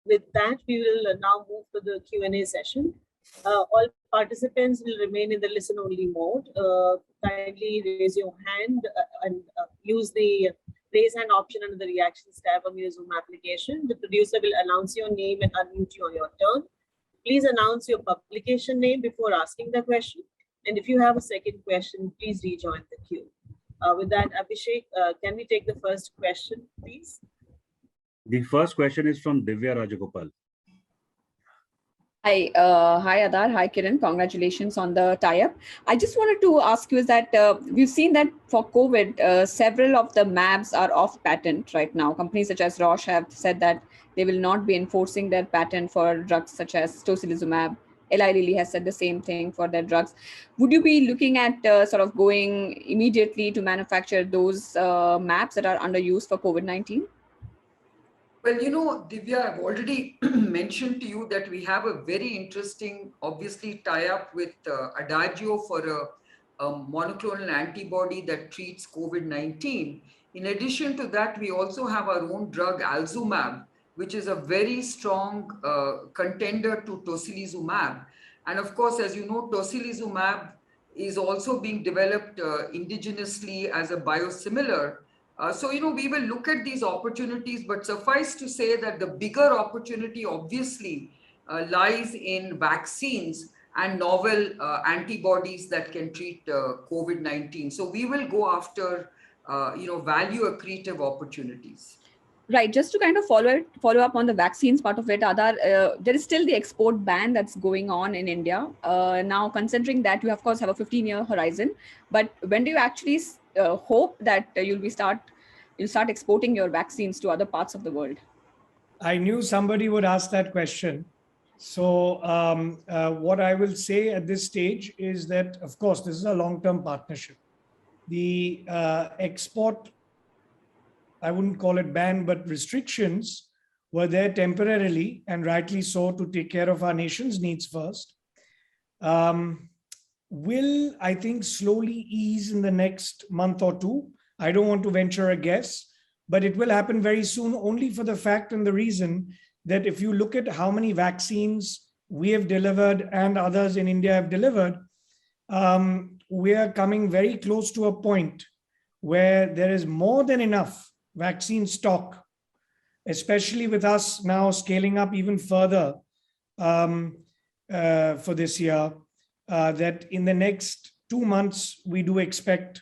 With that, we will now move to the Q&A session. All participants will remain in the listen-only mode. Kindly raise your hand and use the raise hand option under the reactions tab on your Zoom application. The producer will announce your name and unmute you on your turn. Please announce your publication name before asking the question. And if you have a second question, please rejoin the queue. With that, Abhishek, can we take the first question, please? The first question is from Divya Rajagopal. Hi, Adar. Hi, Kiran. Congratulations on the tie-up. I just wanted to ask you is that we've seen that for COVID, several of the MABs are off patent right now. Companies such as Roche have said that they will not be enforcing their patent for drugs such as tocilizumab. Eli Lilly has said the same thing for their drugs. Would you be looking at sort of going immediately to manufacture those MABs that are under use for COVID-19? Well, you know, Divya, I've already mentioned to you that we have a very interesting, obviously, tie-up with Adagio for a monoclonal antibody that treats COVID-19. In addition to that, we also have our own drug, Alzumab, which is a very strong contender to tocilizumab. And of course, as you know, tocilizumab is also being developed indigenously as a biosimilar. So, you know, we will look at these opportunities, but suffice to say that the bigger opportunity obviously lies in vaccines and novel antibodies that can treat COVID-19. So we will go after, you know, value accretive opportunities. Right. Just to kind of follow up on the vaccines part of it, Adar, there is still the export ban that's going on in India. Now, considering that you, of course, have a 15-year horizon, but when do you actually hope that you'll start exporting your vaccines to other parts of the world? I knew somebody would ask that question. So what I will say at this stage is that, of course, this is a long-term partnership. The export, I wouldn't call it ban, but restrictions were there temporarily, and rightly so, to take care of our nation's needs first. Will, I think, slowly ease in the next month or two. I don't want to venture a guess, but it will happen very soon, only for the fact and the reason that if you look at how many vaccines we have delivered and others in India have delivered, we are coming very close to a point where there is more than enough vaccine stock, especially with us now scaling up even further for this year, that in the next 2 months, we do expect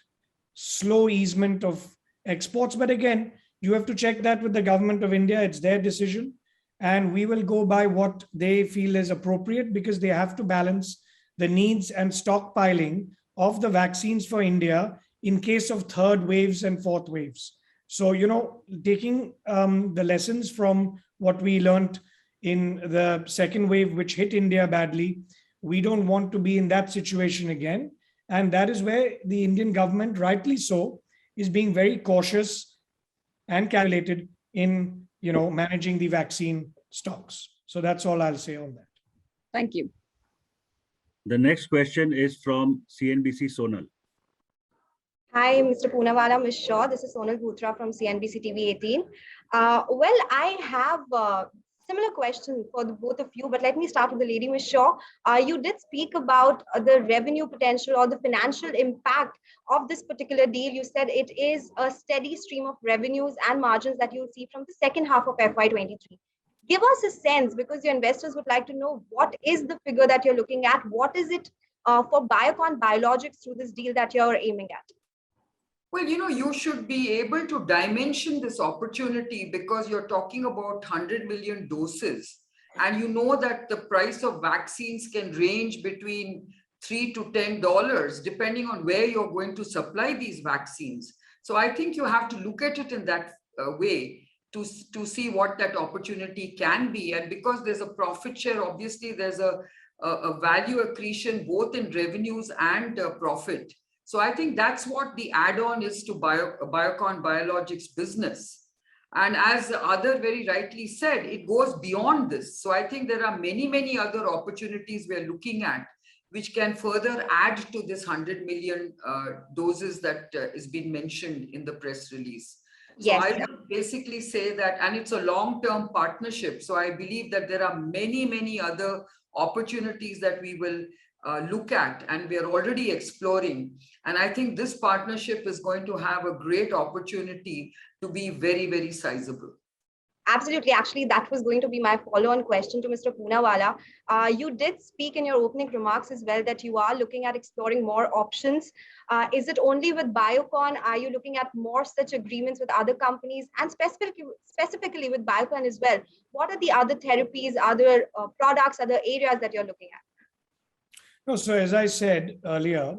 slow easement of exports. But again, you have to check that with the government of India. It's their decision. And we will go by what they feel is appropriate, because they have to balance the needs and stockpiling of the vaccines for India in case of third waves and fourth waves. So, you know, taking the lessons from what we learned in the second wave, which hit India badly, we don't want to be in that situation again. And that is where the Indian government, rightly so, is being very cautious and calculated in, you know, managing the vaccine stocks. So that's all I'll say on that. Thank you. The next question is from CNBC Sonal. Hi, Mr. Poonawalla, Ms. Shaw. This is Sonal Bhutra from CNBC TV 18. Well, I have a similar question for the both of you, but let me start with the lady, Ms. Shaw. You did speak about the revenue potential or the financial impact of this particular deal. You said it is a steady stream of revenues and margins that you'll see from the second half of FY23. Give us a sense, because your investors would like to know, what is the figure that you're looking at? What is it for Biocon Biologics through this deal that you're aiming at? Well, you know, you should be able to dimension this opportunity, because you're talking about 100 million doses. And you know that the price of vaccines can range between $3 to $10, depending on where you're going to supply these vaccines. So I think you have to look at it in that way to see what that opportunity can be. And because there's a profit share, obviously there's a value accretion both in revenues and profit. So I think that's what the add-on is to Biocon Biologics business. And as Adar very rightly said, it goes beyond this. So I think there are many, many other opportunities we're looking at, which can further add to this 100 million doses that is being mentioned in the press release. So Yes. I would basically say that, and it's a long-term partnership. So I believe that there are many, many other opportunities that we will look at, and we are already exploring. And I think this partnership is going to have a great opportunity to be very, very sizable. Absolutely. Actually, that was going to be my follow-on question to Mr. Poonawalla. You did speak in your opening remarks as well that you are looking at exploring more options. Is it only with Biocon? Are you looking at more such agreements with other companies, and specifically with Biocon as well? What are the other therapies, other products, other areas that you're looking at? No, so as I said earlier,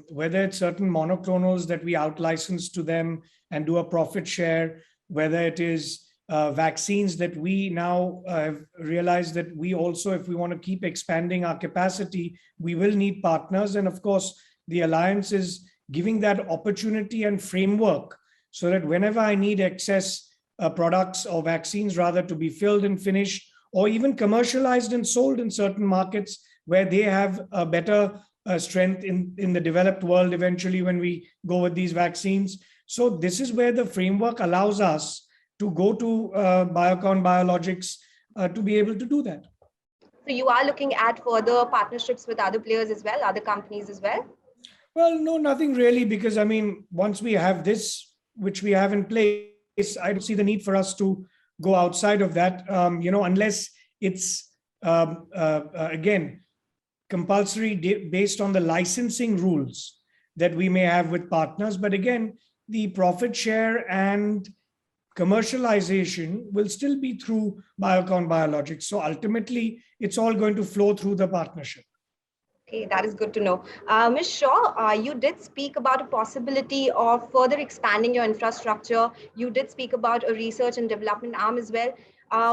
whether it's certain monoclonals that we out-license to them and do a profit share, whether it is vaccines that we now have realized that we also, if we want to keep expanding our capacity, we will need partners. And of course, the alliance is giving that opportunity and framework so that whenever I need excess products or vaccines rather to be filled and finished, or even commercialized and sold in certain markets where they have a better strength in the developed world eventually when we go with these vaccines. So this is where the framework allows us to go to Biocon Biologics to be able to do that. So you are looking at further partnerships with other players as well, other companies as well? Well, no, nothing really, because I mean, once we have this, which we have in place, I don't see the need for us to go outside of that, unless it's, again, compulsory based on the licensing rules that we may have with partners. But again, the profit share and commercialization will still be through Biocon Biologics. So ultimately, it's all going to flow through the partnership. Okay, that is good to know. Ms. Shaw, you did speak about a possibility of further expanding your infrastructure. You did speak about a research and development arm as well.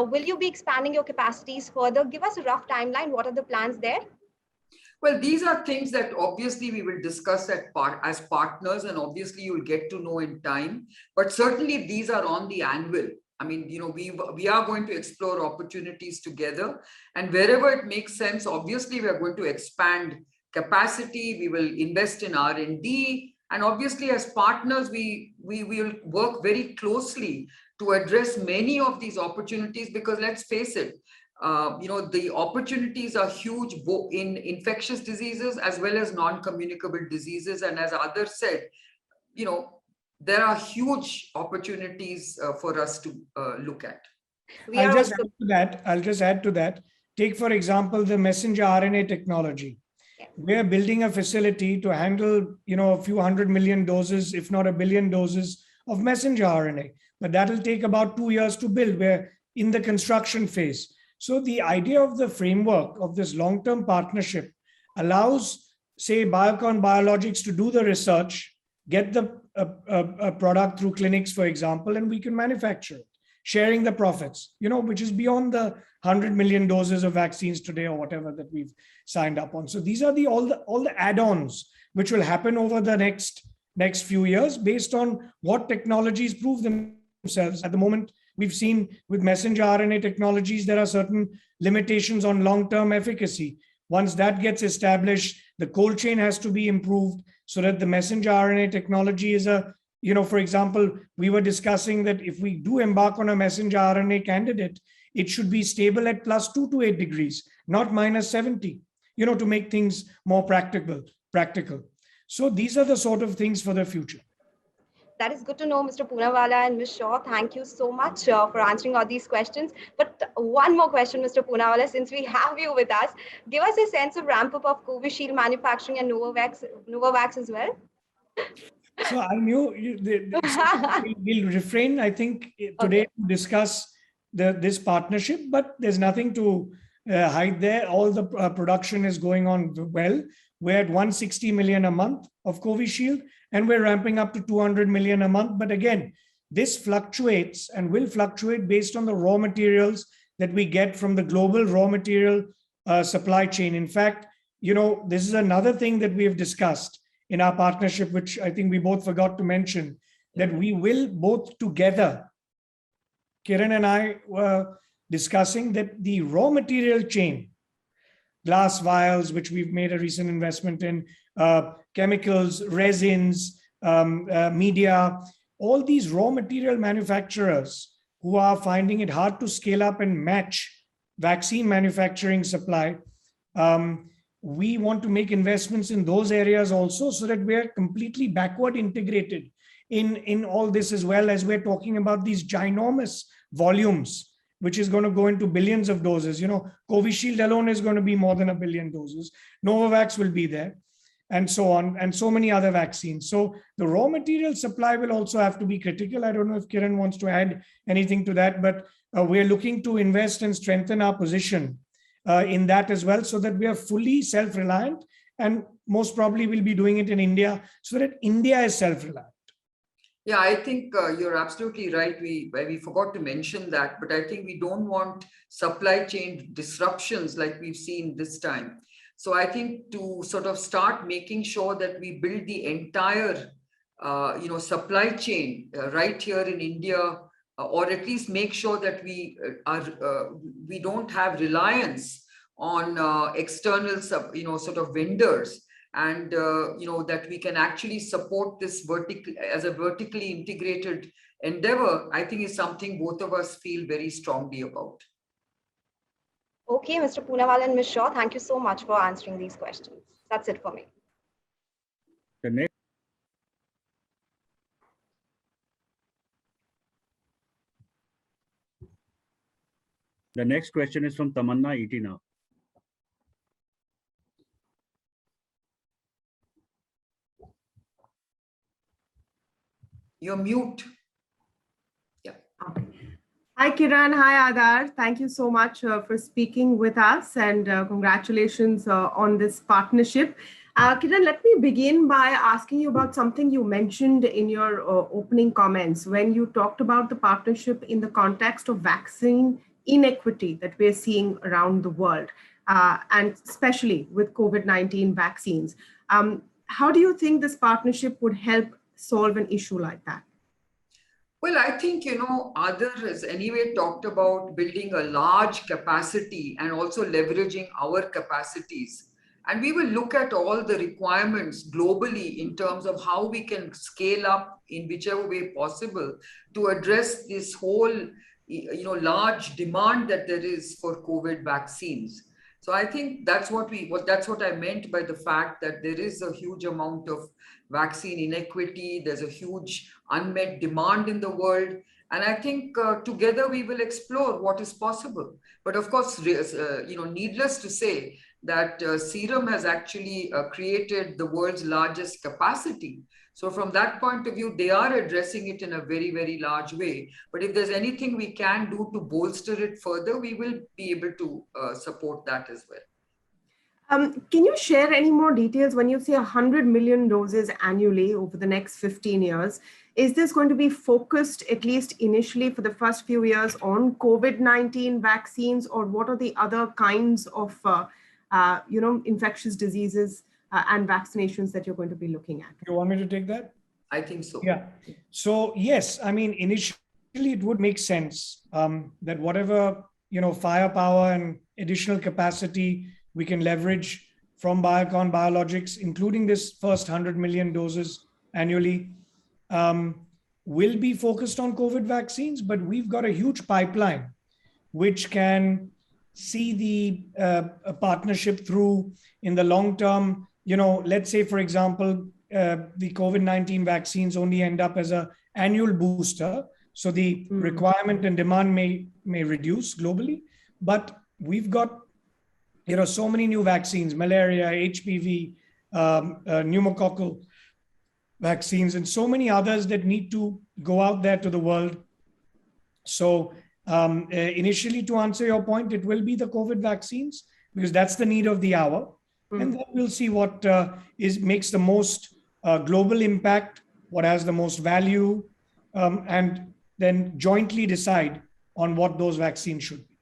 Will you be expanding your capacities further? Give us a rough timeline. What are the plans there? Well, these are things that obviously we will discuss as partners, and obviously you'll get to know in time. But certainly these are on the anvil. I mean, we are going to explore opportunities together, and wherever it makes sense, obviously we are going to expand capacity. We will invest in R&D, and obviously as partners, we will work very closely to address many of these opportunities, because let's face it, the opportunities are huge in infectious diseases as well as non-communicable diseases. And as others said, there are huge opportunities for us to look at. I'll just add to that. Take, for example, the messenger RNA technology. We're building a facility to handle, a few 100 million doses, if not 1 billion doses of messenger RNA. But that'll take about 2 years to build. We're in the construction phase. So the idea of the framework of this long-term partnership allows, say, Biocon Biologics to do the research, get the product through clinics, for example, and we can manufacture it, sharing the profits, which is beyond the 100 million doses of vaccines today or whatever that we've signed up on. So these are all the add-ons which will happen over the next few years based on what technologies prove themselves. At the moment, we've seen with messenger RNA technologies, there are certain limitations on long-term efficacy. Once that gets established, the cold chain has to be improved so that the messenger RNA technology is for example, we were discussing that if we do embark on a messenger RNA candidate, it should be stable at +2 to 8 degrees, not -70, to make things more practical. So these are the sort of things for the future. That is good to know, Mr. Poonawalla and Ms. Shaw. Thank you so much for answering all these questions. But one more question, Mr. Poonawalla, since we have you with us, give us a sense of ramp up of Covishield manufacturing and Novavax as well. So I knew we'll refrain, I think, today to discuss this partnership, but there's nothing to hide there. All the production is going on well. We're at 160 million a month of Covishield, and we're ramping up to 200 million a month. But again, this fluctuates and will fluctuate based on the raw materials that we get from the global raw material supply chain. In fact, this is another thing that we have discussed in our partnership, which I think we both forgot to mention, that we will both together, Kiran and I were discussing that the raw material chain, glass vials, which we've made a recent investment in, chemicals, resins, media, all these raw material manufacturers who are finding it hard to scale up and match vaccine manufacturing supply, we want to make investments in those areas also, so that we are completely backward integrated in all this, as well as we're talking about these ginormous volumes, which is going to go into billions of doses. Covishield alone is going to be more than 1 billion doses. Novavax will be there, and so on, and so many other vaccines. So the raw material supply will also have to be critical. I don't know if Kiran wants to add anything to that, but we're looking to invest and strengthen our position in that as well, so that we are fully self-reliant, and most probably we'll be doing it in India, so that India is self-reliant. Yeah, I think you're absolutely right. We forgot to mention that, but I think we don't want supply chain disruptions like we've seen this time. So I think to sort of start making sure that we build the entire, supply chain right here in India, or at least make sure that we don't have reliance on external sort of vendors, and that we can actually support this vertically integrated endeavor, I think is something both of us feel very strongly about. Okay, Mr. Poonawala and Ms. Shaw, thank you so much for answering these questions. That's it for me. The next question is from Tamanna Itina. You're mute. Okay. Hi, Kiran. Hi, Aadhar. Thank you so much for speaking with us, and congratulations on this partnership. Kiran, let me begin by asking you about something you mentioned in your opening comments when you talked about the partnership in the context of vaccine inequity that we're seeing around the world, and especially with COVID-19 vaccines. How do you think this partnership would help solve an issue like that? Well, I think, Aadhar has anyway talked about building a large capacity and also leveraging our capacities. And we will look at all the requirements globally in terms of how we can scale up in whichever way possible to address this whole, large demand that there is for COVID vaccines. So I think that's what I meant by the fact that there is a huge amount of vaccine inequity. There's a huge unmet demand in the world. And I think together we will explore what is possible. But of course, needless to say that Serum has actually created the world's largest capacity. So from that point of view, they are addressing it in a very, very large way. But if there's anything we can do to bolster it further, we will be able to support that as well. Can you share any more details when you say 100 million doses annually over the next 15 years? Is this going to be focused, at least initially for the first few years, on COVID-19 vaccines, or what are the other kinds of infectious diseases and vaccinations that you're going to be looking at? You want me to take that? I think so. Yeah. So yes, I mean, initially it would make sense that whatever, firepower and additional capacity we can leverage from Biocon Biologics, including this first 100 million doses annually, will be focused on COVID vaccines. But we've got a huge pipeline which can see the partnership through in the long term. Let's say, for example, the COVID-19 vaccines only end up as an annual booster. So the requirement and demand may reduce globally, but we've got, so many new vaccines, malaria, HPV, pneumococcal vaccines, and so many others that need to go out there to the world. So initially, to answer your point, it will be the COVID vaccines because that's the need of the hour. And then we'll see what makes the most global impact, what has the most value, and then jointly decide on what those vaccines should be.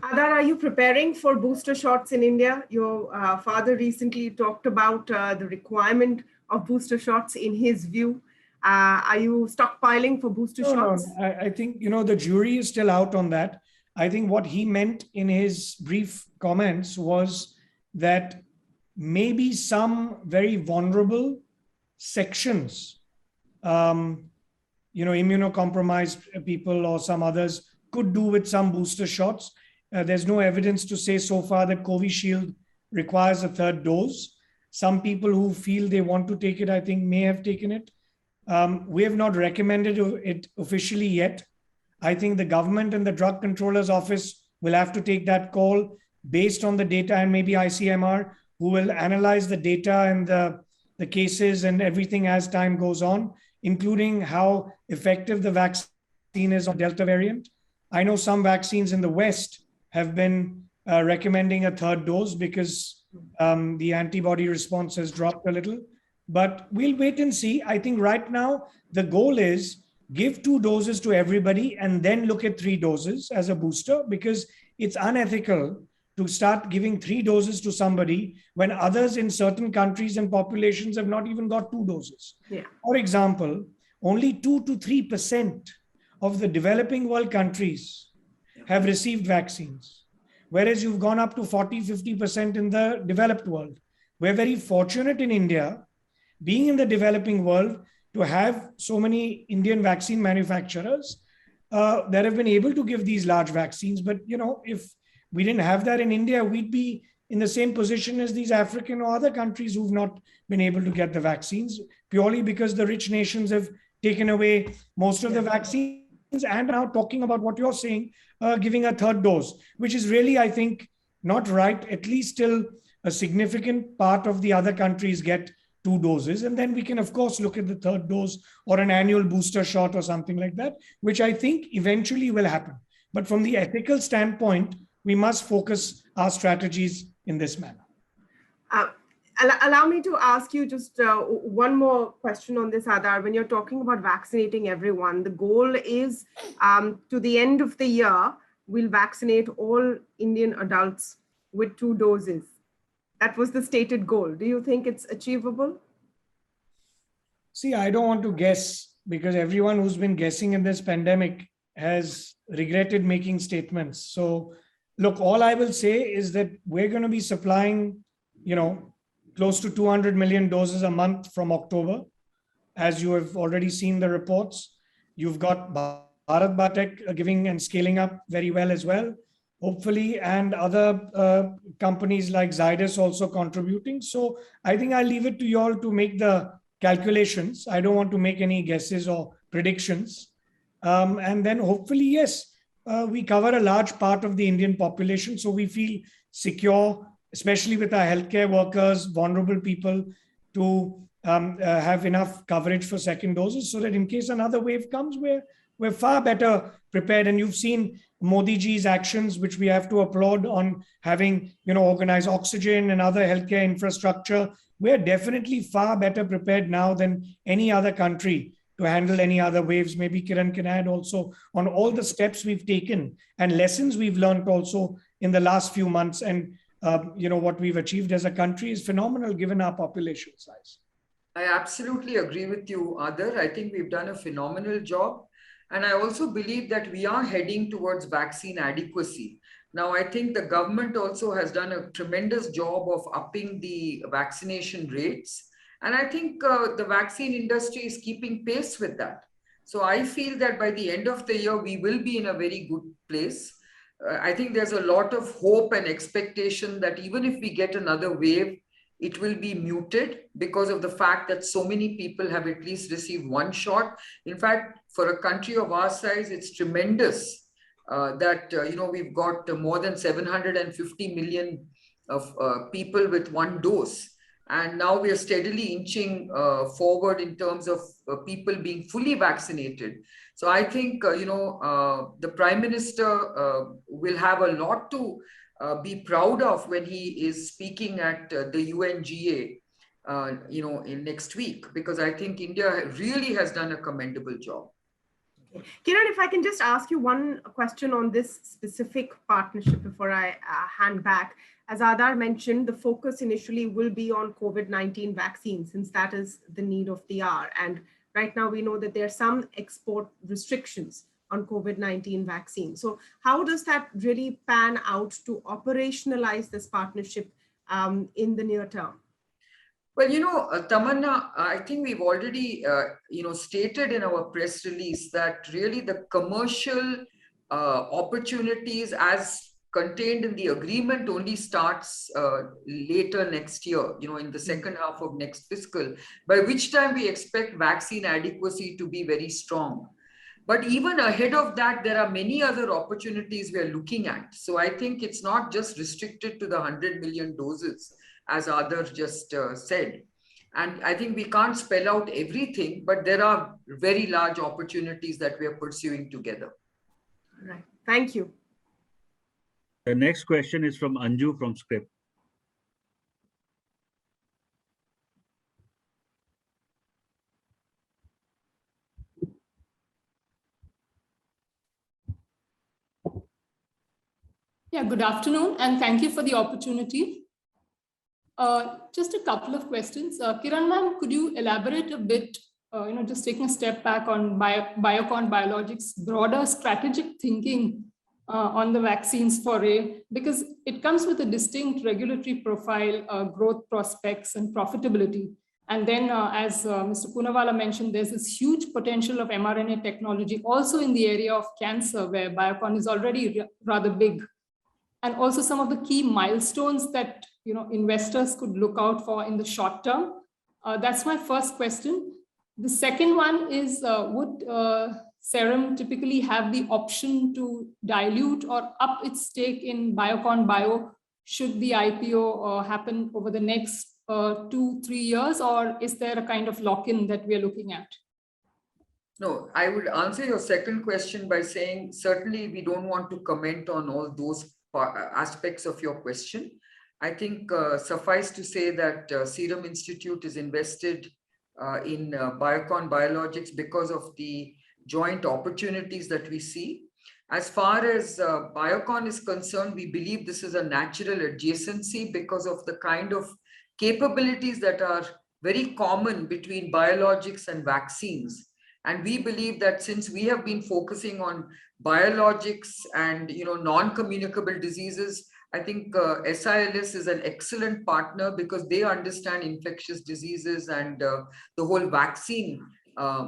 Aadhar, are you preparing for booster shots in India? Your father recently talked about the requirement of booster shots in his view. Are you stockpiling for booster shots? No. I think, the jury is still out on that. I think what he meant in his brief comments was that maybe some very vulnerable sections immunocompromised people or some others could do with some booster shots. There's no evidence to say so far that Covishield requires a third dose. Some people who feel they want to take it, I think, may have taken it. We have not recommended it officially yet. I think the government and the Drug Controller's Office will have to take that call based on the data, and maybe ICMR, who will analyze the data and the cases and everything as time goes on, including how effective the vaccine is on Delta variant. I know some vaccines in the West have been recommending a third dose because the antibody response has dropped a little. But we'll wait and see. I think right now, the goal is give 2 doses to everybody and then look at 3 doses as a booster, because it's unethical to start giving 3 doses to somebody when others in certain countries and populations have not even got 2 doses. Yeah. For example, only 2 to 3% of the developing world countries have received vaccines, whereas you've gone up to 40, 50% in the developed world. We're very fortunate in India, being in the developing world, to have so many Indian vaccine manufacturers that have been able to give these large vaccines. But, if we didn't have that in India, we'd be in the same position as these African or other countries who've not been able to get the vaccines, purely because the rich nations have taken away most of the vaccines and now talking about what you're saying, giving a third dose, which is really, I think, not right, at least till a significant part of the other countries get 2 doses. And then we can, of course, look at the third dose or an annual booster shot or something like that, which I think eventually will happen. But from the ethical standpoint, we must focus our strategies in this manner. Allow me to ask you just one more question on this, Aadhar. When you're talking about vaccinating everyone, the goal is to the end of the year, we'll vaccinate all Indian adults with 2 doses. That was the stated goal. Do you think it's achievable? See, I don't want to guess, because everyone who's been guessing in this pandemic has regretted making statements. So, look, all I will say is that we're going to be supplying, close to 200 million doses a month from October. As you have already seen the reports, you've got Bharat Biotech giving and scaling up very well as well, hopefully, and other companies like Zydus also contributing. So I think I'll leave it to you all to make the calculations. I don't want to make any guesses or predictions. And then hopefully, yes, we cover a large part of the Indian population. So we feel secure, especially with our healthcare workers, vulnerable people, to have enough coverage for second doses, so that in case another wave comes, we're far better prepared. And you've seen Modi ji's actions, which we have to applaud, on having, organized oxygen and other healthcare infrastructure. We're definitely far better prepared now than any other country to handle any other waves. Maybe Kiran can add also on all the steps we've taken and lessons we've learned also in the last few months. And what we've achieved as a country is phenomenal given our population size. I absolutely agree with you, Aadhar. I think we've done a phenomenal job. And I also believe that we are heading towards vaccine adequacy. Now, I think the government also has done a tremendous job of upping the vaccination rates. And I think the vaccine industry is keeping pace with that. So I feel that by the end of the year, we will be in a very good place. I think there's a lot of hope and expectation that even if we get another wave, it will be muted because of the fact that so many people have at least received 1 shot. In fact, for a country of our size, it's tremendous that, we've got more than 750 million of people with 1 dose. And now we are steadily inching forward in terms of people being fully vaccinated. So I think, the Prime Minister will have a lot to be proud of when he is speaking at the UNGA, in next week, because I think India really has done a commendable job. Kiran, if I can just ask you one question on this specific partnership before I hand back. As Aadhar mentioned, the focus initially will be on COVID-19 vaccines, since that is the need of the hour. And right now we know that there are some export restrictions on COVID-19 vaccine. So how does that really pan out to operationalize this partnership in the near term? Well, Tamanna, I think we've already, stated in our press release that really the commercial opportunities as contained in the agreement only starts later next year, in the second half of next fiscal, by which time we expect vaccine adequacy to be very strong. But even ahead of that, there are many other opportunities we are looking at. So I think it's not just restricted to the 100 million doses, as Aadar just said. And I think we can't spell out everything, but there are very large opportunities that we are pursuing together. Right. Thank you. The next question is from Anju from Script. Yeah, good afternoon, and thank you for the opportunity. Just a couple of questions. Kiran ma'am, could you elaborate a bit, just taking a step back on Biocon Biologics' broader strategic thinking on the vaccines foray, because it comes with a distinct regulatory profile, growth prospects, and profitability. And then, as Mr. Poonawala mentioned, there's this huge potential of mRNA technology also in the area of cancer, where Biocon is already rather big. And also some of the key milestones that investors could look out for in the short term. That's my first question. The second one is, would Serum typically have the option to dilute or up its stake in Biocon Bio should the IPO happen over the next 2-3 years, or is there a kind of lock-in that we are looking at? No, I would answer your second question by saying, certainly we don't want to comment on all those aspects of your question. I think suffice to say that Serum Institute is invested in Biocon Biologics because of the joint opportunities that we see. As far as Biocon is concerned, we believe this is a natural adjacency because of the kind of capabilities that are very common between biologics and vaccines. And we believe that since we have been focusing on biologics and non-communicable diseases, I think SILS is an excellent partner because they understand infectious diseases and the whole vaccine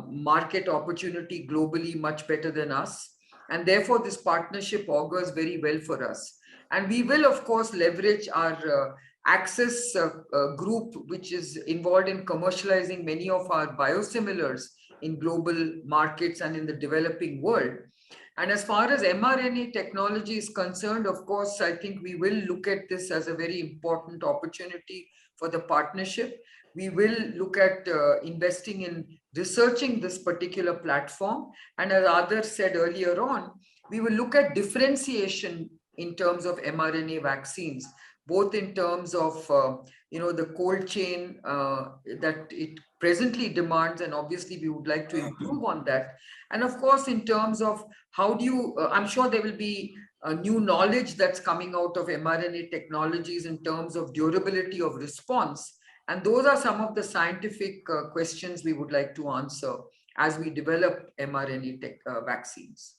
market opportunity globally much better than us. And therefore, this partnership augurs very well for us. And we will, of course, leverage our Access group, which is involved in commercializing many of our biosimilars in global markets and in the developing world. And as far as mRNA technology is concerned, of course, I think we will look at this as a very important opportunity for the partnership. We will look at investing in researching this particular platform. And as Aadar said earlier on, we will look at differentiation in terms of mRNA vaccines, both in terms of the cold chain that it presently demands, and obviously we would like to improve on that. And of course, in terms of how do you, I'm sure there will be new knowledge that's coming out of mRNA technologies in terms of durability of response. And those are some of the scientific questions we would like to answer as we develop mRNA vaccines.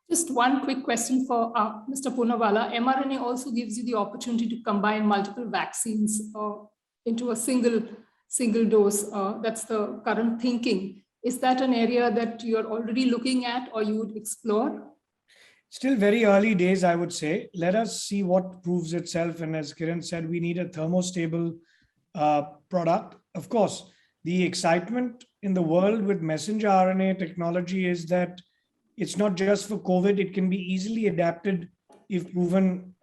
Just one quick question for Mr. Poonawala. mRNA also gives you the opportunity to combine multiple vaccines into a single dose. That's the current thinking. Is that an area that you're already looking at or you would explore? Still very early days, I would say. Let us see what proves itself. And as Kiran said, we need a thermostable product. Of course, the excitement in the world with messenger RNA technology is that it's not just for COVID, it can be easily adapted if proven,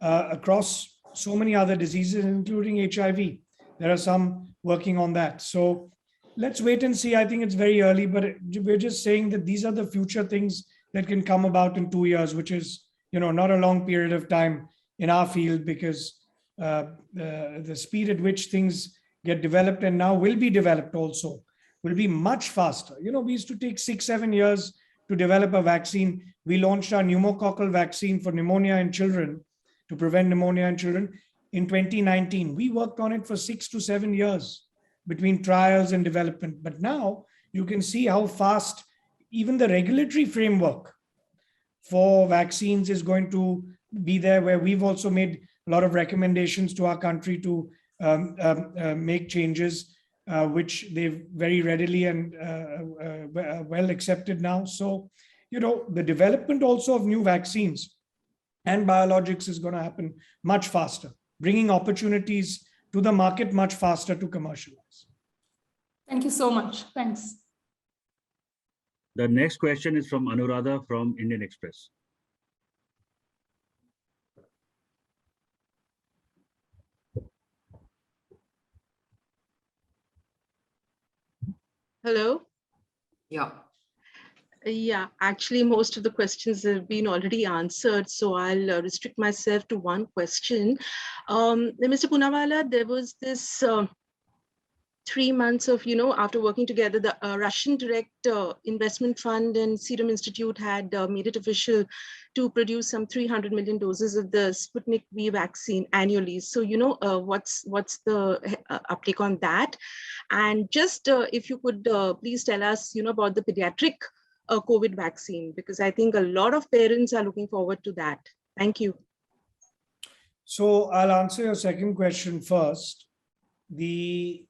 across so many other diseases, including HIV. There are some working on that. So let's wait and see. I think it's very early, but we're just saying that these are the future things that can come about in 2 years, which is, not a long period of time in our field, because the speed at which things get developed and now will be developed also will be much faster. We used to take 6-7 years to develop a vaccine. We launched our pneumococcal vaccine for pneumonia in children, to prevent pneumonia in children, in 2019. We worked on it for 6 to 7 years between trials and development. But now you can see how fast even the regulatory framework for vaccines is going to be there, where we've also made a lot of recommendations to our country to make changes, which they've very readily and well accepted now. So, the development also of new vaccines and biologics is going to happen much faster, bringing opportunities to the market much faster to commercialize. Thank you so much. Thanks. The next question is from Anuradha from Indian Express. Hello. Yeah. Yeah, actually, most of the questions have been already answered, so I'll restrict myself to one question. Mr. Poonawala, there was this 3 months of, after working together, the Russian Direct Investment Fund and Serum Institute had made it official to produce some 300 million doses of the Sputnik V vaccine annually. So, what's the uptake on that? And just if you could please tell us, about the pediatric COVID vaccine, because I think a lot of parents are looking forward to that. Thank you. So I'll answer your second question first. The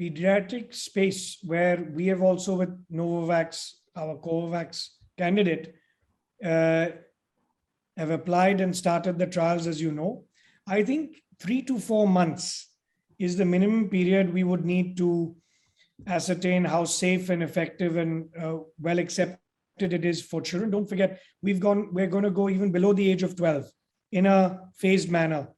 pediatric space, where we have also with Novavax, our Covovax candidate, have applied and started the trials, as you know. I think 3 to 4 months is the minimum period we would need to ascertain how safe and effective and well accepted it is for children. Don't forget, we're going to go even below the age of 12 in a phased manner,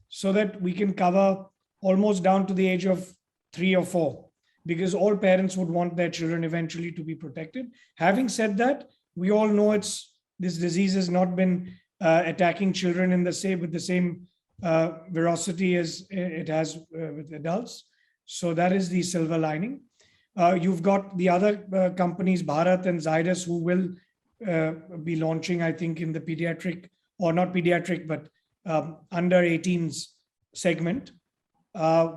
so that we can cover almost down to the age of 3 or 4, because all parents would want their children eventually to be protected. Having said that, we all know this disease has not been attacking children with the same ferocity as it has with adults. So that is the silver lining. You've got the other companies, Bharat and Zydus, who will be launching, I think, in the pediatric, or not pediatric, but under 18s segment.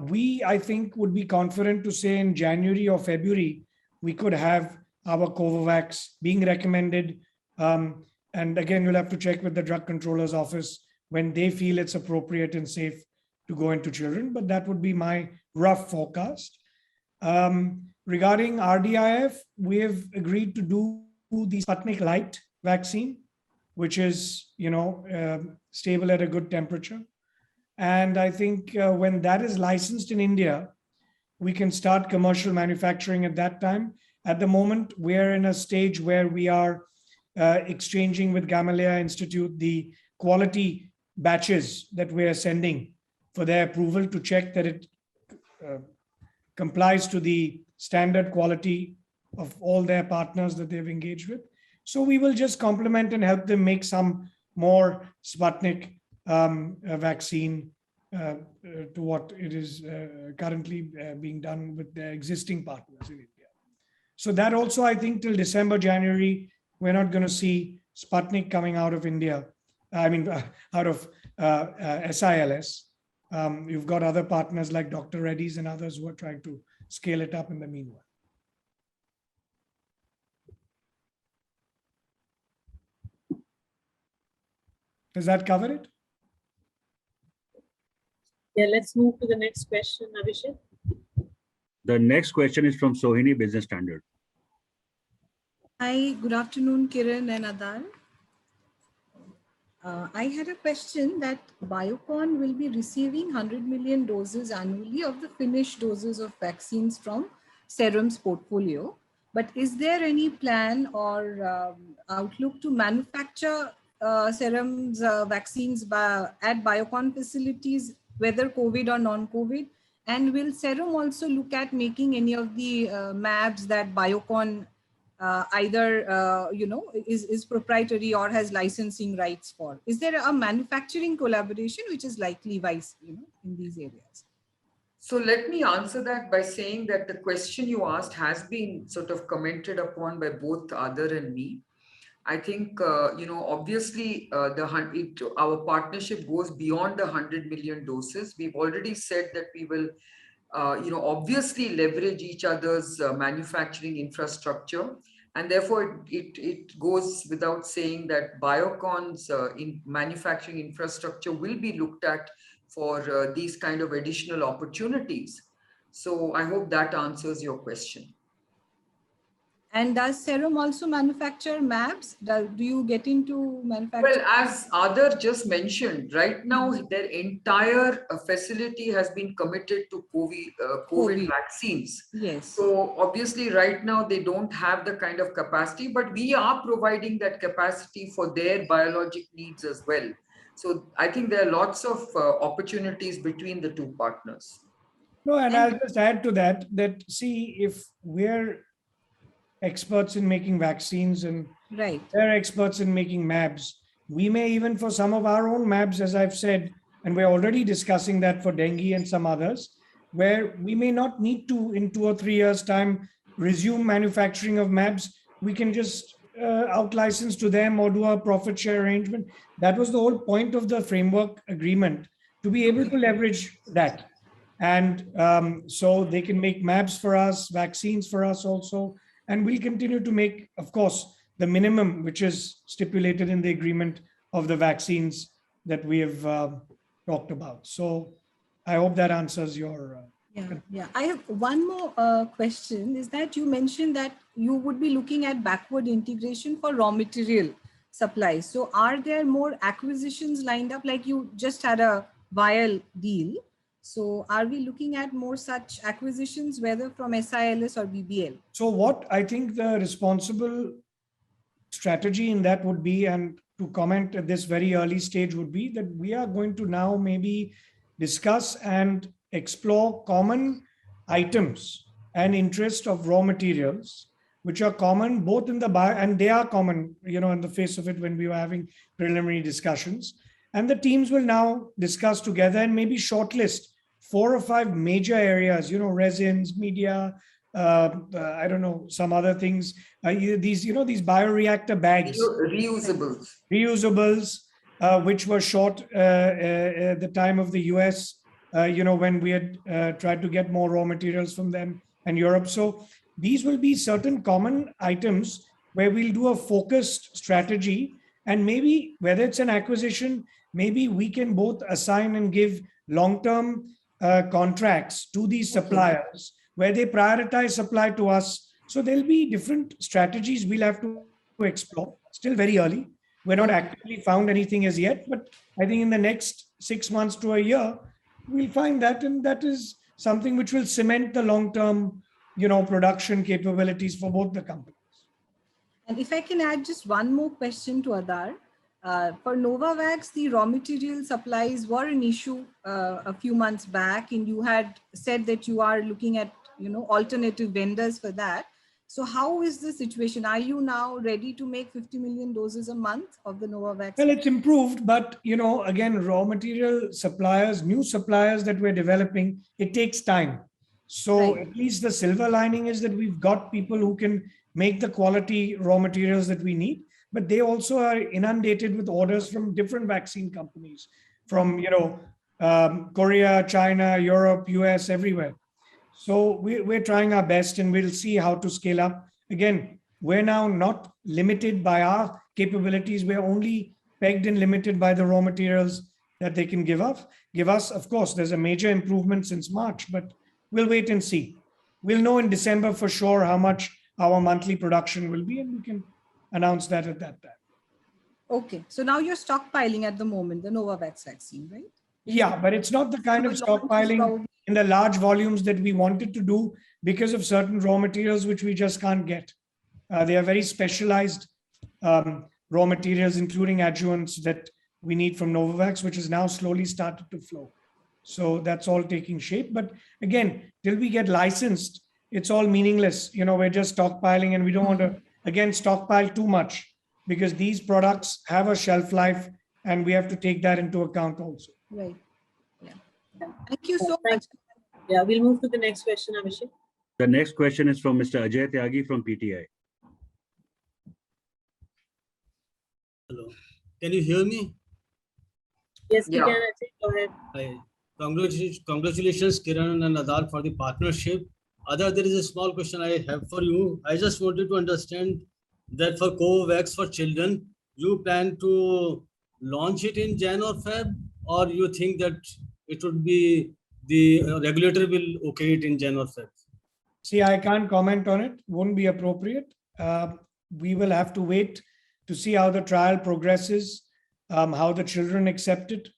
We, I think, would be confident to say in January or February, we could have our Covovax being recommended. And again, you'll have to check with the Drug Controller's Office when they feel it's appropriate and safe to go into children. But that would be my rough forecast. Regarding RDIF, we have agreed to do the Sputnik Light vaccine, which is, stable at a good temperature. And I think when that is licensed in India, we can start commercial manufacturing at that time. At the moment, we're in a stage where we are exchanging with Gamaleya Institute the quality batches that we are sending for their approval to check that it complies to the standard quality of all their partners that they've engaged with. So we will just complement and help them make some more Sputnik vaccine to what it is currently being done with their existing partners in India. So that also, I think, till December, January, we're not going to see Sputnik coming out of India. Out of SILS. You've got other partners like Dr. Reddy's and others who are trying to scale it up in the meanwhile. Does that cover it? Yeah, let's move to the next question, Abhishek. The next question is from Sohini, Business Standard. Hi, good afternoon, Kiran and Adar. I had a question that Biocon will be receiving 100 million doses annually of the finished doses of vaccines from Serum's portfolio. But is there any plan or outlook to manufacture Serum's vaccines at Biocon facilities, whether COVID or non-COVID? And will Serum also look at making any of the MABs that Biocon either is proprietary or has licensing rights for? Is there a manufacturing collaboration which is likely wise, in these areas? So let me answer that by saying that the question you asked has been sort of commented upon by both Adar and me. I think, obviously our partnership goes beyond the 100 million doses. We've already said that we will, obviously leverage each other's manufacturing infrastructure. And therefore, it goes without saying that Biocon's manufacturing infrastructure will be looked at for these kind of additional opportunities. So I hope that answers your question. And does Serum also manufacture MABs? Do you get into manufacturing? Well, as Adar just mentioned, right now their entire facility has been committed to COVID vaccines. Yes. So obviously right now they don't have the kind of capacity, but we are providing that capacity for their biologic needs as well. So I think there are lots of opportunities between the two partners. No, and I'll just add to that, see, if we're experts in making vaccines and they're experts in making MABs, we may even for some of our own MABs, as I've said, and we're already discussing that for dengue and some others, where we may not need to, in 2 or 3 years' time, resume manufacturing of MABs. We can just out-license to them or do a profit share arrangement. That was the whole point of the framework agreement, to be able to leverage that. And so they can make MABs for us, vaccines for us also, and we'll continue to make, of course, the minimum, which is stipulated in the agreement of the vaccines that we have talked about. So I hope that answers your... Yeah. I have one more question, is that you mentioned that you would be looking at backward integration for raw material supplies. So are there more acquisitions lined up? Like you just had a vial deal. So are we looking at more such acquisitions, whether from SILS or BBL? So what I think the responsible strategy in that would be, and to comment at this very early stage, would be that we are going to now maybe discuss and explore common items and interest of raw materials, which are common both in the bio, and they are common, in the face of it when we were having preliminary discussions. And the teams will now discuss together and maybe shortlist 4 or 5 major areas, resins, media, I don't know, some other things. These bioreactor bags. Reusables, which were short at the time of the US, when we had tried to get more raw materials from them and Europe. So these will be certain common items where we'll do a focused strategy, and maybe whether it's an acquisition, maybe we can both assign and give long-term contracts to these suppliers where they prioritize supply to us. So there'll be different strategies we'll have to explore. Still very early. We're not actively found anything as yet, but I think in the next 6 months to a year, we'll find that, and that is something which will cement the long-term, production capabilities for both the companies. And if I can add just one more question to Adar. For Novavax, the raw material supplies were an issue a few months back, and you had said that you are looking at, alternative vendors for that. So how is the situation? Are you now ready to make 50 million doses a month of the Novavax? Well, it's improved, but, again, raw material suppliers, new suppliers that we're developing, it takes time. So at least the silver lining is that we've got people who can make the quality raw materials that we need. But they also are inundated with orders from different vaccine companies, from Korea, China, Europe, US, everywhere. So we're trying our best, and we'll see how to scale up. Again, we're now not limited by our capabilities. We're only pegged and limited by the raw materials that they can give us. Of course, there's a major improvement since March, but we'll wait and see. We'll know in December for sure how much our monthly production will be, and we can announce that at that time. Okay, so now you're stockpiling at the moment, the Novavax vaccine, right? Yeah, but it's not the kind of stockpiling in the large volumes that we wanted to do because of certain raw materials which we just can't get. They are very specialized raw materials, including adjuvants that we need from Novavax, which has now slowly started to flow. So that's all taking shape. But again, till we get licensed, it's all meaningless. We're just stockpiling, and we don't want to, again, stockpile too much, because these products have a shelf life, and we have to take that into account also. Right. Yeah. Thank you so much. Yeah, we'll move to the next question, Abhishek. The next question is from Mr. Ajay Tyagi from PTI. Hello, can you hear me? Yes, we can. Ajay, go ahead. Hi. Congratulations, Kiran and Adar, for the partnership. Adar, there is a small question I have for you. I just wanted to understand that for Covovax for children, you plan to launch it in Jan or Feb, or you think that it would be the regulator will okay it in Jan or Feb? See, I can't comment on it. Won't be appropriate. We will have to wait to see how the trial progresses, how the children accept it.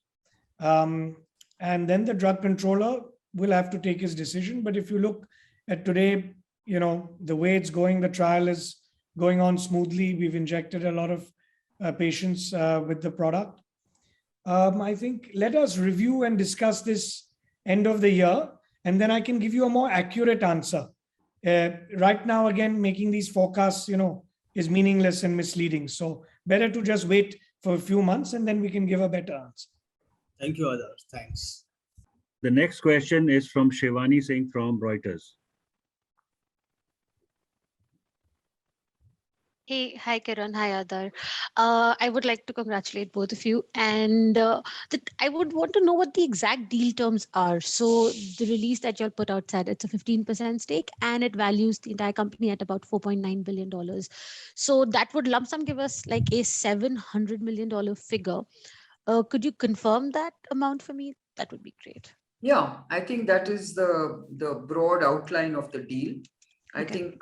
And then the drug controller will have to take his decision. But if you look at today, you know, the way it's going, the trial is going on smoothly. We've injected a lot of patients with the product. I think let us review and discuss this end of the year, and then I can give you a more accurate answer. Right now, again, making these forecasts, you know, is meaningless and misleading. So better to just wait for a few months and then we can give a better answer. Thank you, Adar. Thanks. The next question is from Shivani Singh from Reuters. Hey, hi Kiran, hi Adar. I would like to congratulate both of you, and I would want to know what the exact deal terms are. So the release that you all put out said it's a 15% stake and it values the entire company at about $4.9 billion. So that would lump sum give us like a $700 million figure. Could you confirm that amount for me? That would be great. Yeah, I think that is the broad outline of the deal. I think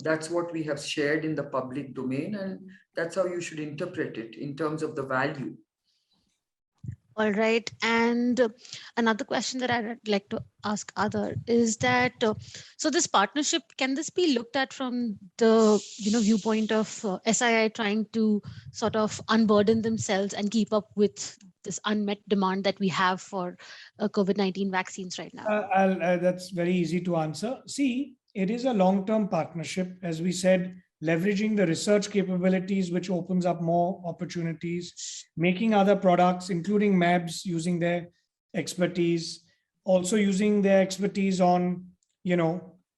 that's what we have shared in the public domain, and that's how you should interpret it in terms of the value. All right. And another question that I'd like to ask Adar is that, so this partnership, can this be looked at from the viewpoint of SII trying to sort of unburden themselves and keep up with this unmet demand that we have for COVID-19 vaccines right now? That's very easy to answer. See, it is a long-term partnership, as we said, leveraging the research capabilities, which opens up more opportunities, making other products, including MABs, using their expertise, also using their expertise on,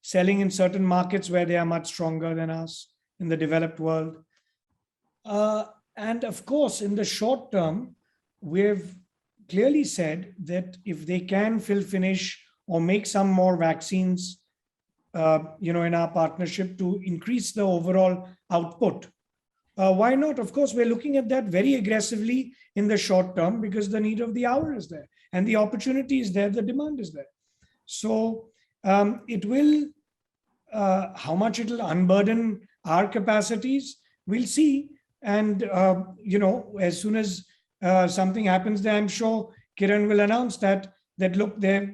selling in certain markets where they are much stronger than us in the developed world. And of course, in the short term, we've clearly said that if they can fill finish or make some more vaccines, in our partnership to increase the overall output. Why not? Of course, we're looking at that very aggressively in the short term because the need of the hour is there and the opportunity is there, the demand is there. So it will, how much it will unburden our capacities, we'll see. And, as soon as something happens there, I'm sure Kiran will announce that look, this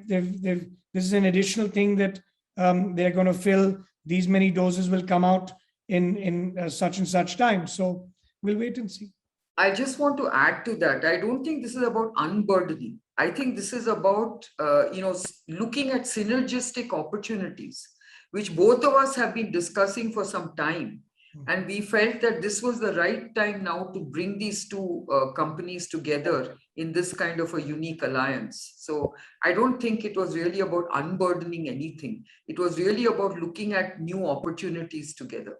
is an additional thing that they're going to fill, these many doses will come out in such and such time. So we'll wait and see. I just want to add to that. I don't think this is about unburdening. I think this is about, looking at synergistic opportunities, which both of us have been discussing for some time. And we felt that this was the right time now to bring these two companies together in this kind of a unique alliance. So I don't think it was really about unburdening anything. It was really about looking at new opportunities together.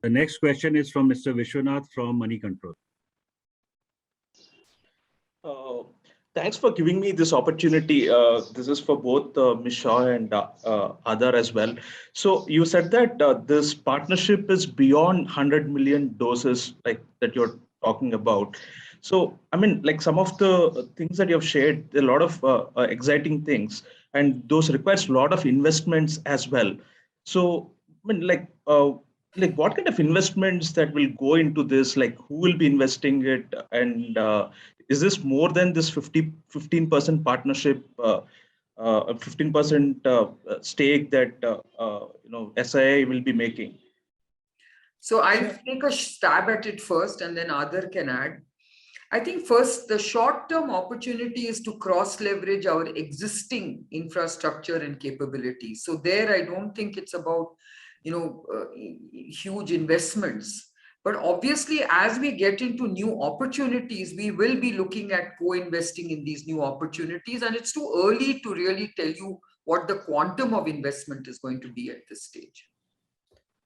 The next question is from Mr. Vishwanath from Money Control. Thanks for giving me this opportunity. This is for both Ms. Shaw and Adar as well. So you said that this partnership is beyond 100 million doses like that you're talking about. So, I mean, like some of the things that you have shared, a lot of exciting things, and those requires a lot of investments as well. So, I mean, like what kind of investments that will go into this? Like who will be investing it? And is this more than this 15% partnership, 15% stake that SII will be making? So I'll take a stab at it first and then Adar can add. I think first, the short-term opportunity is to cross-leverage our existing infrastructure and capabilities. So there, I don't think it's about, huge investments. But obviously, as we get into new opportunities, we will be looking at co-investing in these new opportunities. And it's too early to really tell you what the quantum of investment is going to be at this stage.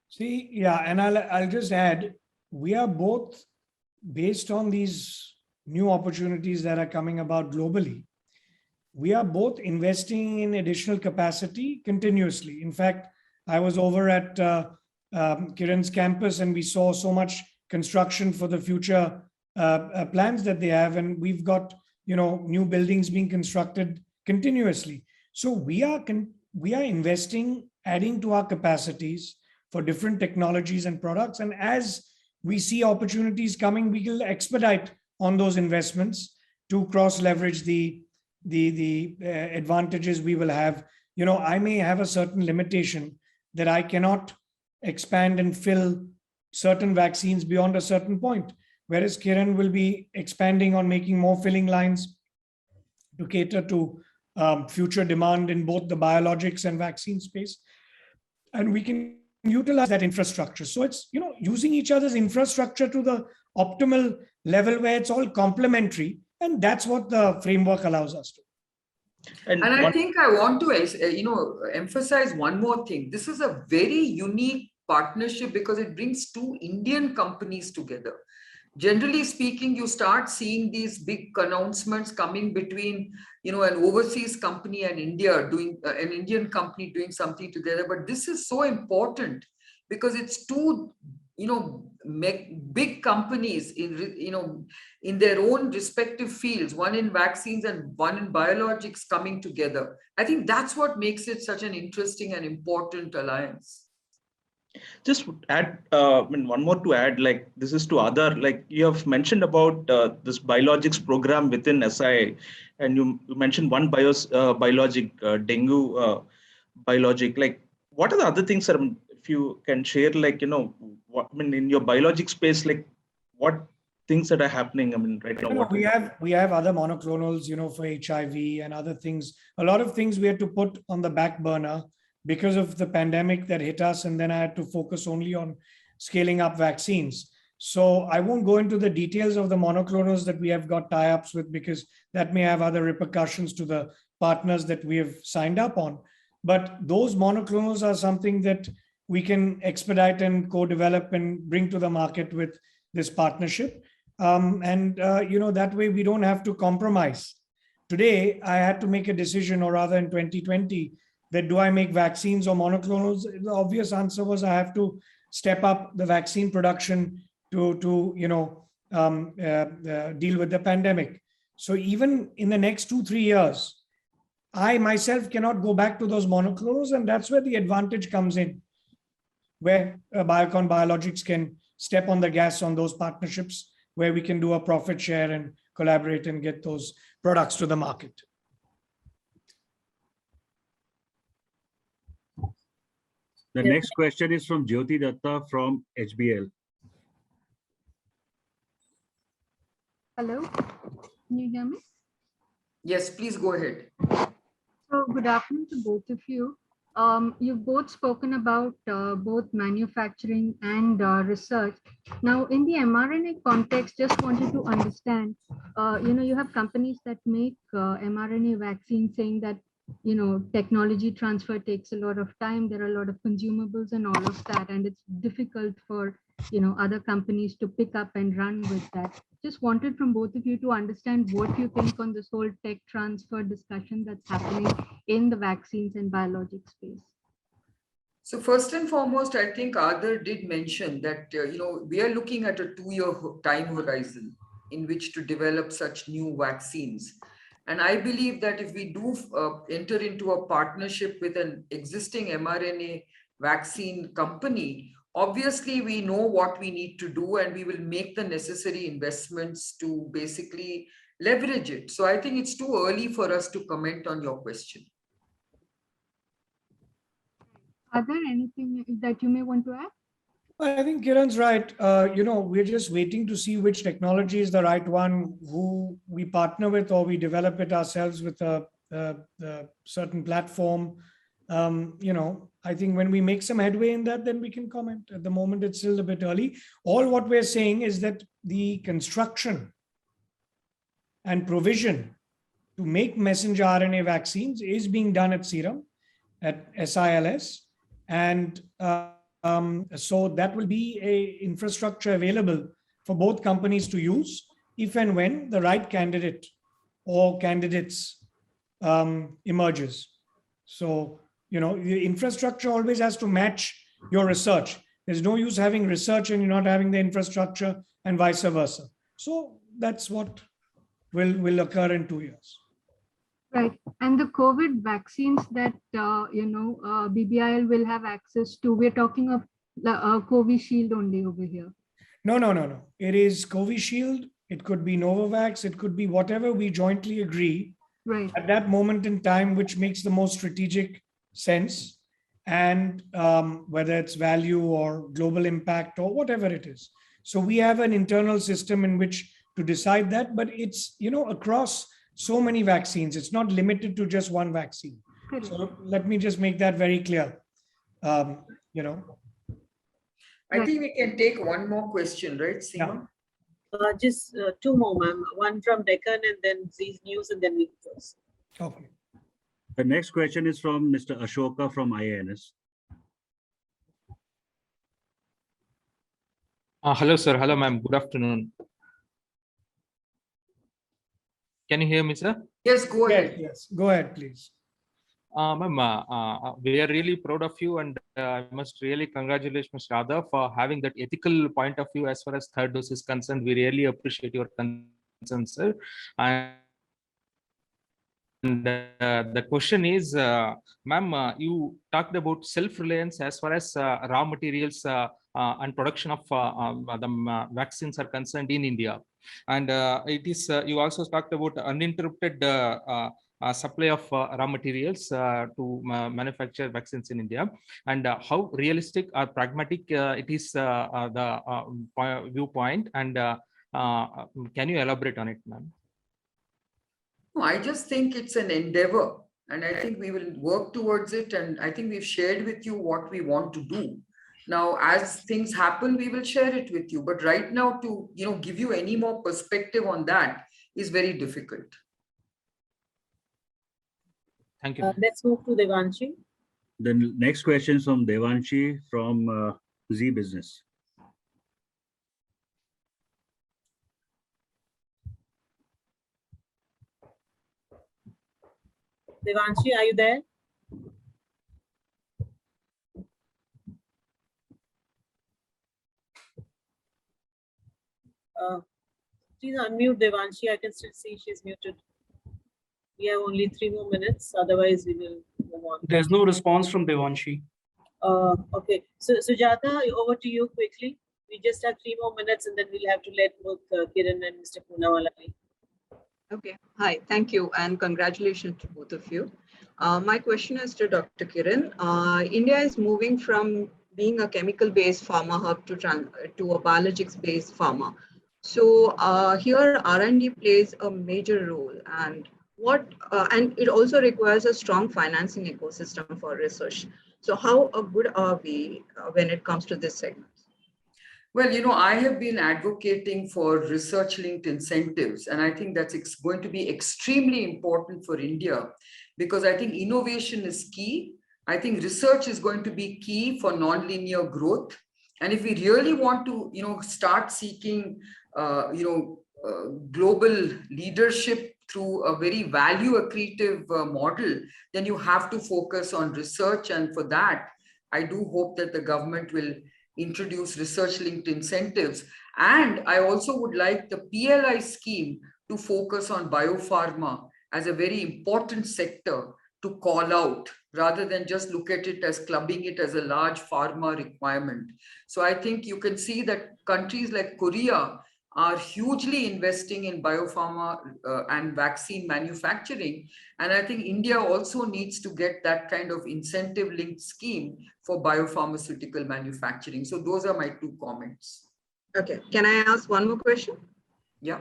See, yeah, and I'll just add, we are both, based on these new opportunities that are coming about globally, we are both investing in additional capacity continuously. In fact, I was over at Kiran's campus and we saw so much construction for the future plans that they have, and we've got new buildings being constructed continuously. So we are investing, adding to our capacities for different technologies and products, and as we see opportunities coming, we will expedite on those investments to cross leverage the advantages we will have. I may have a certain limitation that I cannot expand and fill certain vaccines beyond a certain point, whereas Kiran will be expanding on making more filling lines to cater to future demand in both the biologics and vaccine space. And we can utilize that infrastructure. So it's, using each other's infrastructure to the optimal level where it's all complementary. And that's what the framework allows us to. And I think I want to, emphasize one more thing. This is a very unique partnership because it brings two Indian companies together. Generally speaking, you start seeing these big announcements coming between, an overseas company and India doing an Indian company doing something together. But this is so important because it's two, big companies in their own respective fields, one in vaccines and one in biologics coming together. I think that's what makes it such an interesting and important alliance. Just add, one more to add, like this is to other, like you have mentioned about this biologics program within SIA, and you mentioned one biologic, dengue biologic. Like, what are the other things, sir, if you can share, like, in your biologic space, like what things that are happening, right now? We have other monoclonals, for HIV and other things. A lot of things we had to put on the back burner because of the pandemic that hit us, and then I had to focus only on scaling up vaccines. So I won't go into the details of the monoclonals that we have got tie-ups with, because that may have other repercussions to the partners that we have signed up on. But those monoclonals are something that we can expedite and co-develop and bring to the market with this partnership. That way we don't have to compromise. Today, I had to make a decision, or rather in 2020, that do I make vaccines or monoclonals? The obvious answer was I have to step up the vaccine production to deal with the pandemic. So even in the next 2-3 years, I myself cannot go back to those monoclonals, and that's where the advantage comes in, where Biocon Biologics can step on the gas on those partnerships, where we can do a profit share and collaborate and get those products to the market. The next question is from Jyoti Datta from HBL. Hello, can you hear me? Yes, please go ahead. So good afternoon to both of you. You've both spoken about both manufacturing and research. Now, in the mRNA context, just wanted to understand, you have companies that make mRNA vaccines, saying that, technology transfer takes a lot of time. There are a lot of consumables and all of that, and it's difficult for, other companies to pick up and run with that. Just wanted from both of you to understand what you think on this whole tech transfer discussion that's happening in the vaccines and biologic space. So first and foremost, I think Aadhar did mention that, we are looking at a 2-year time horizon in which to develop such new vaccines. And I believe that if we do enter into a partnership with an existing mRNA vaccine company, obviously we know what we need to do, and we will make the necessary investments to basically leverage it. So I think it's too early for us to comment on your question. Are there anything that you may want to add? I think Kiran's right. We're just waiting to see which technology is the right one, who we partner with, or we develop it ourselves with a certain platform. I think when we make some headway in that, then we can comment. At the moment, it's still a bit early. All what we're saying is that the construction and provision to make messenger RNA vaccines is being done at Serum, at SILS. And so that will be a infrastructure available for both companies to use if and when the right candidate or candidates emerges. So, the infrastructure always has to match your research. There's no use having research and you're not having the infrastructure, and vice versa. So that's what will occur in 2 years. Right. And the COVID vaccines that, BBIL will have access to, we're talking of the Covishield only over here. No. It is Covishield. It could be Novavax. It could be whatever we jointly agree Right. at that moment in time, which makes the most strategic sense. And whether it's value or global impact or whatever it is. So we have an internal system in which to decide that, but it's, across so many vaccines. It's not limited to just one vaccine. So let me just make that very clear. I think we can take one more question, right, Seema? Just two more, ma'am. One from Deccan and then Z's News, and then we close. Okay. The next question is from Mr. Ashoka from IANS. Hello, sir. Hello, ma'am. Good afternoon. Can you hear me, sir? Yes, go ahead. Yes, go ahead, please. Ma'am, we are really proud of you, and I must really congratulate Mr. Radha for having that ethical point of view as far as third dose is concerned. We really appreciate your concern, sir. And the question is, ma'am, you talked about self-reliance as far as raw materials and production of the vaccines are concerned in India. And it is you also talked about uninterrupted supply of raw materials to manufacture vaccines in India, and how realistic or pragmatic it is the viewpoint, and can you elaborate on it, ma'am? No, I just think it's an endeavor, and I think we will work towards it, and I think we've shared with you what we want to do. Now, as things happen, we will share it with you. But right now, to give you any more perspective on that is very difficult. Thank you. Let's move to Devanshi. The next question is from Devanshi from Z Business. Devanshi, are you there? Please unmute Devanshi. I can still see she's muted. We have only 3 more minutes. Otherwise, we will move on. There's no response from Devanshi. Okay. So, Sujata, over to you quickly. We just have 3 more minutes, and then we'll have to let both Kiran and Mr. Poonawala leave. Okay. Hi. Thank you. And congratulations to both of you. My question is to Dr. Kiran. India is moving from being a chemical-based pharma hub to a biologics-based pharma. So here R&D plays a major role, and it also requires a strong financing ecosystem for research. So how good are we when it comes to this segment? Well, I have been advocating for research-linked incentives, and I think that's going to be extremely important for India, because I think innovation is key. I think research is going to be key for nonlinear growth. And if we really want to, start seeking, global leadership through a very value accretive model, then you have to focus on research. And for that, I do hope that the government will introduce research-linked incentives. And I also would like the PLI scheme to focus on biopharma as a very important sector to call out, rather than just look at it as clubbing it as a large pharma requirement. So I think you can see that countries like Korea are hugely investing in biopharma and vaccine manufacturing. And I think India also needs to get that kind of incentive-linked scheme for biopharmaceutical manufacturing. So those are my 2 comments. Okay. Can I ask one more question? Yeah.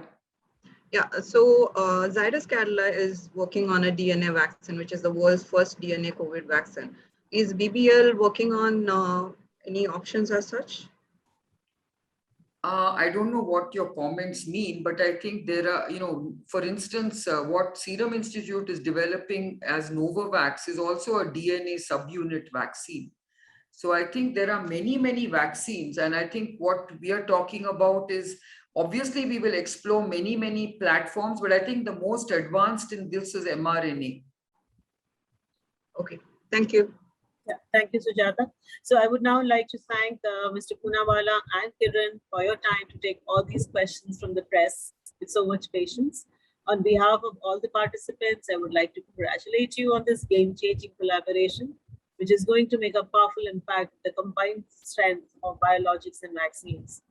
Yeah. So Zydus Cadila is working on a DNA vaccine, which is the world's first DNA COVID vaccine. Is BBL working on any options as such? I don't know what your comments mean, but I think there are, for instance, what Serum Institute is developing as Novavax is also a DNA subunit vaccine. So I think there are many, many vaccines. And I think what we are talking about is, obviously, we will explore many, many platforms, but I think the most advanced in this is mRNA. Okay. Thank you. Yeah, thank you, Sujata. So I would now like to thank Mr. Poonawalla and Kiran for your time to take all these questions from the press with so much patience. On behalf of all the participants, I would like to congratulate you on this game-changing collaboration, which is going to make a powerful impact with the combined strength of biologics and vaccines.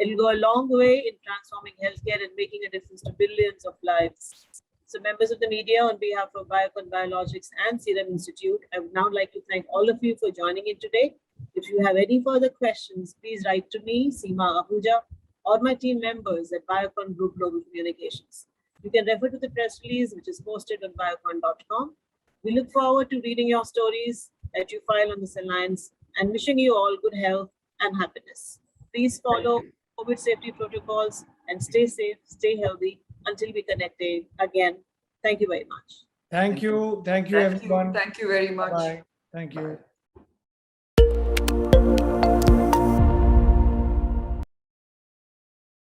It will go a long way in transforming healthcare and making a difference to billions of lives. So members of the media, on behalf of Biocon Biologics and Serum Institute, I would now like to thank all of you for joining in today. If you have any further questions, please write to me, Seema Ahuja, or my team members at Biocon Group Global Communications. You can refer to the press release, which is posted on biocon.com. We look forward to reading your stories that you file on this alliance and wishing you all good health and happiness. Please follow COVID safety protocols and stay safe, stay healthy until we connect again. Thank you very much. Thank you. Thank you, everyone. Thank you very much. Bye. Thank you.